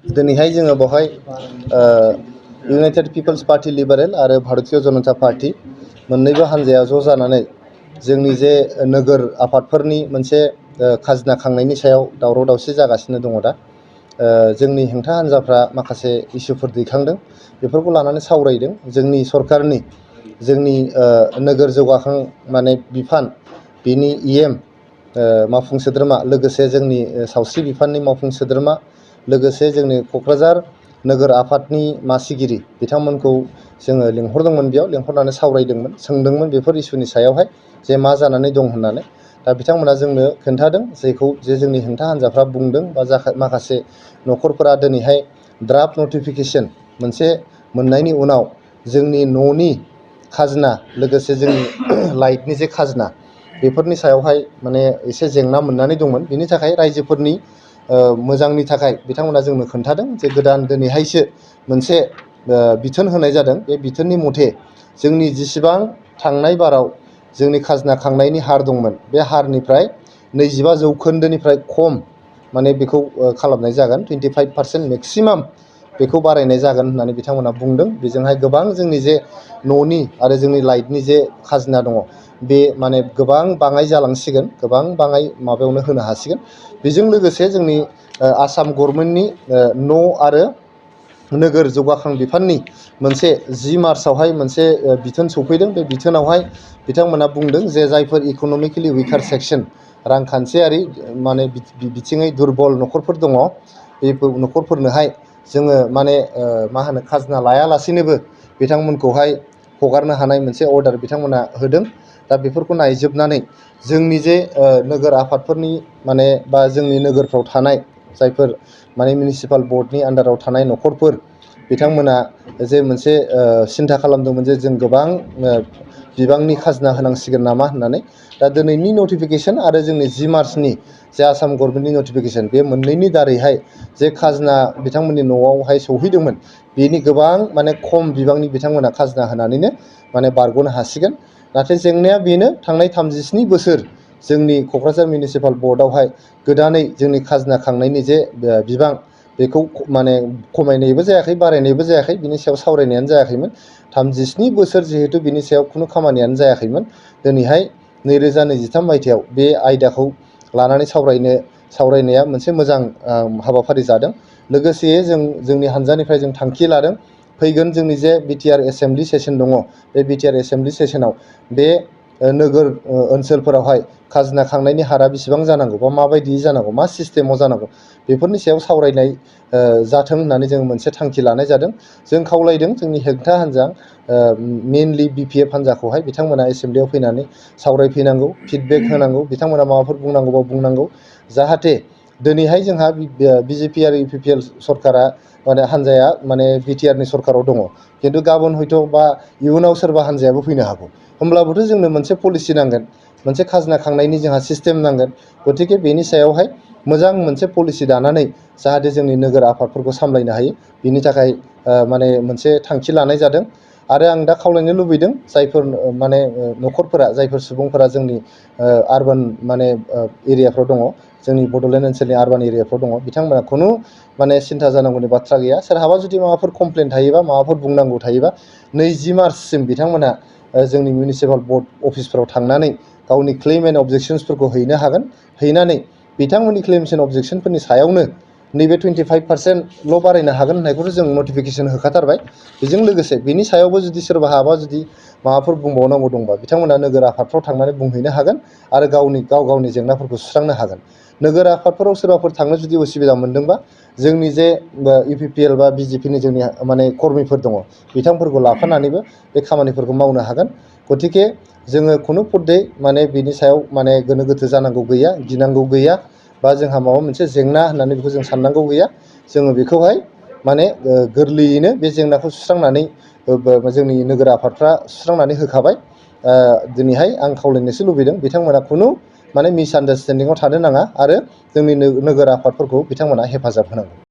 दिनैहाय जोङो बेवहाय इउनाइटेड पिपल्स पार्टी लिबारेल आरो भारतीय जनता पार्टी मोननैबो हानजाया ज' जानानै जोंनि जे नोगोर आफादफोरनि मोनसे खाजोना खांनायनि सायाव दावराव दावसि जागासिनो दङ दा। जोंनि हेंथा हान्जाफ्रा माखासे इस्युफोर दैखांदों, बेफोरखौ लानानै सावरायदों। जोंनि सरकारनि जोंनि नोगोर जौगाखां बिफान बिनि मावफुं सोद्रोमा, लोगोसे जोंनि सावस्रि बिफाननि मावफुं सोद्रोमा, लोगोसे जोंनि क'क्राझार नोगोर आफादनि मासिगिरि बिथांमोनखौ जोङो लिंहरदोंमोन। बेयाव लिंहरनानै सावरायदोंमोन, सोंदोंमोन बेफोर इस्युनि सायावहाय जे मा जानानै दं होननानै। दा बिथांमोना जोंनो खोन्थादों जे जोंनि हेंथा हान्जाफ्रा बुंदों बा माखासे न'खरफोरा दिनैहाय ड्राफ्ट नटिफिकेसन मोनसे मोननायनि उनाव जोंनि न'नि खाजोना, लोगोसे जोंनि लाइटनि जे खाजोना, बेफोरनि सायावहाय एसे जेंना मोननानै दंमोन। बिनि थाखाय रायजोफोरनि मोजांनि थाखाय बिथांमोना जोंनो खोन्थादों जे गोदान दिनैहायसो मोनसे बिथोन होनाय जादों। बे बिथोननि मथे जोंनि जेसेबां थांनाय बाराव जोंनि खाजोना खांनायनि हार दंमोन, बे हारनिफ्राय 25% खम बेखौ खालामनाय जागोन। 25% मेक्सिमाम बेखौ बारायनाय जागोन होननानै बिथांमोना बुंदों। बेजोंहाय गोबां जोंनि जे न'नि आरो जोंनि लाइटनि जे खाजोना दङ, बे गोबां बाङाय जालांसिगोन, गोबां बाङाय माबायावनो होनो हासिगोन। बेजों लोगोसे जोंनि आसाम गभर्नमेन्टनि न' आरो नोगोर जौगाखां बिफाननि मोनसे 10 मार्चआवहाय मोनसे बिथोन सौफैदों। बे बिथोनावहाय बिथांमोना बुंदों जे जायफोर इक'नमिकेलि उइकार सेक्सन, रांखान्थियारि बिथिङै दुरबल न'खरफोर दङ, बेफोर न'खरफोरनोहाय जोङो खाजोना लायालासेनोबो बिथांमोनखौहाय हगारनो हानाय मोनसे अर्डार बिथांमोना होदों। दा बेफोरखौ नायजोबनानै जोंनि जे नोगोर आफादफोरनि बा जोंनि नोगोरफ्राव थानाय जायफोर मिउनिसिपाल बर्डनि आन्डाराव थानाय न'खरफोर, बिथांमोना जे मोनसे सिन्था खालामदोंमोन जे जों गोबां बिबांनि खाजोना होनांसिगोन नामा होननानै। दा दिनैनि नटिफिकेसन आरो जोंनि 10 मार्चनि जे आसाम गभर्नमेन्टनि नटिफिकेसन, बे मोननैनि दारैहाय जे खाजोना बिथांमोननि न'आवहाय सौहैदोंमोन, बेनि गोबां खम बिबांनि बिथांमोना खाजोना होनानैनो बारग'नो हासिगोन। नाथाय जेंनाया बेनो, थांनाय 37 बोसोर जोंनि क'क्राझार मिउनिसिपाल बर्डआवहाय गोदानै जोंनि खाजोना खांनायनि जे बिबां, बेखौ खमायनायबो जायाखै, बारायनायबो जायाखै, बिनि सायाव सावरायनायानो जायाखैमोन। 37 बोसोर जिहेथु बिनि सायाव खुनु खामानियानो जायाखैमोन। दिनैहाय 2023 मायथाइयाव बे आयदाखौ लानानै सावरायनाया मोनसे मोजां हाबाफारि जादों। लोगोसे जोंनि हानजानिफ्राय जों थांखि लादों, फैगोन जोंनि जे बिटिआर एसेम्बलि सेसन दङ, बे बिटिआर एसेम्बलि सेसनाव बे नोगोर ओनसोलफोरावहाय खाजोना खांनायनि हारा बेसेबां जानांगौ, बा माबायदि जानांगौ, मा सिस्टेमाव जानांगौ, बेफोरनि सायाव सावरायनाय जाथों होननानै जों मोनसे थांखि लानाय जादों। जों खावलायदों जोंनि हेंथा हान्जा, मेइनलि बिपिएफ हान्जाखौहाय बिथांमोना एसेम्बलियाव फैनानै सावरायफैनांगौ, फिडबेक होनांगौ, बिथांमोना माबाफोर बुंनांगौबा बुंनांगौ, जाहाथे दिनैहाय जोंहा बिजेपि आरो इउपिपिएल सरकारा हान्जाया बिटिआरनि सरकाराव दङ, खिन्थु गाबोन हयथ' बा इयुनाव सोरबा हान्जायाबो फैनो हागौ। होमब्लाबोथ' जोंनो मोनसे पलिसि नांगोन, मोनसे खाजोना खांनायनि जोंहा सिस्टेम नांगोन। गतिके बेनि सायावहाय मोजां मोनसे पलिसि दानानै जाहाथे जोंनि नोगोर आफादफोरखौ सामलायनो हायो, बिनि थाखाय मोनसे थांखि लानाय जादों। आरो आं दा खावलायनो लुबैदों, जायफोर न'खरफोरा, जायफोर सुबुंफोरा जोंनि आरबान एरियाफ्राव दङ, जोंनि बड'लेण्ड ओनसोलनि आरबान एरियाफ्राव दङ, बिथांमोना खुनु सिन्था जानांगौनि बाथ्रा गैया। सोरहाबा जुदि माबाफोर कमप्लेन थायोबा, माबाफोर बुंनांगौ थायोबा, 20 मार्चसिम बिथांमोना जोंनि मिउनिसिपाल बर्ड अफिसफोराव थांनानै गावनि क्लेम एन्ड अबजेक्सन्सफोरखौ हैनो हागोन। हैनानै बिथांमोननि क्लेम्स एन्ड अबजेक्सनफोरनि सायावनो नैबे 25%ल' बारायनो हागोन होननायखौथ' जों नटिफिकेसन होखाथारबाय। बेजों लोगोसे बिनि सायावबो जुदि सोरहाबा जुदि माबाफोर बुंबावनांगौ दंबा, बिथांमोना नोगोर आफादफ्राव थांनानै बुंहैनो हागोन आरो गावनि जेंनाफोरखौ सुस्रांनो हागोन। नोगोर आफादफोराव सोरबाफोर थांनो जुदि उसुबिदा मोनदोंबा, जोंनि जे इउपिपिएल बा बिजेपिनि जोंनि कर्मिफोर दङ, बिथांफोरखौ लाफानानैबो बे खामानिफोरखौ मावनो हागोन। गतिके जोङो खुनु पद्धति बिनि सायाव गोनो गोथो जानांगौ गैया, गिनांगौ गैया, बा जोंहा माबा मोनसे जेंना होननानै बेखौ जों साननांगौ गैया। जोङो बेखौहाय गोरलैयैनो बे जेंनाखौ सुस्रांनानै जोंनि नोगोर आफादफ्रा सुस्रांनानै होखाबाय। दिनैहाय आं खावलायनोसो लुबैदों, बिथांमोना खुनु मिसआन्डारस्टेन्डिंआव थानो नाङा आरो जोंनि नोगोर आफादफोरखौ बिथांमोना हेफाजाब होनांगौ।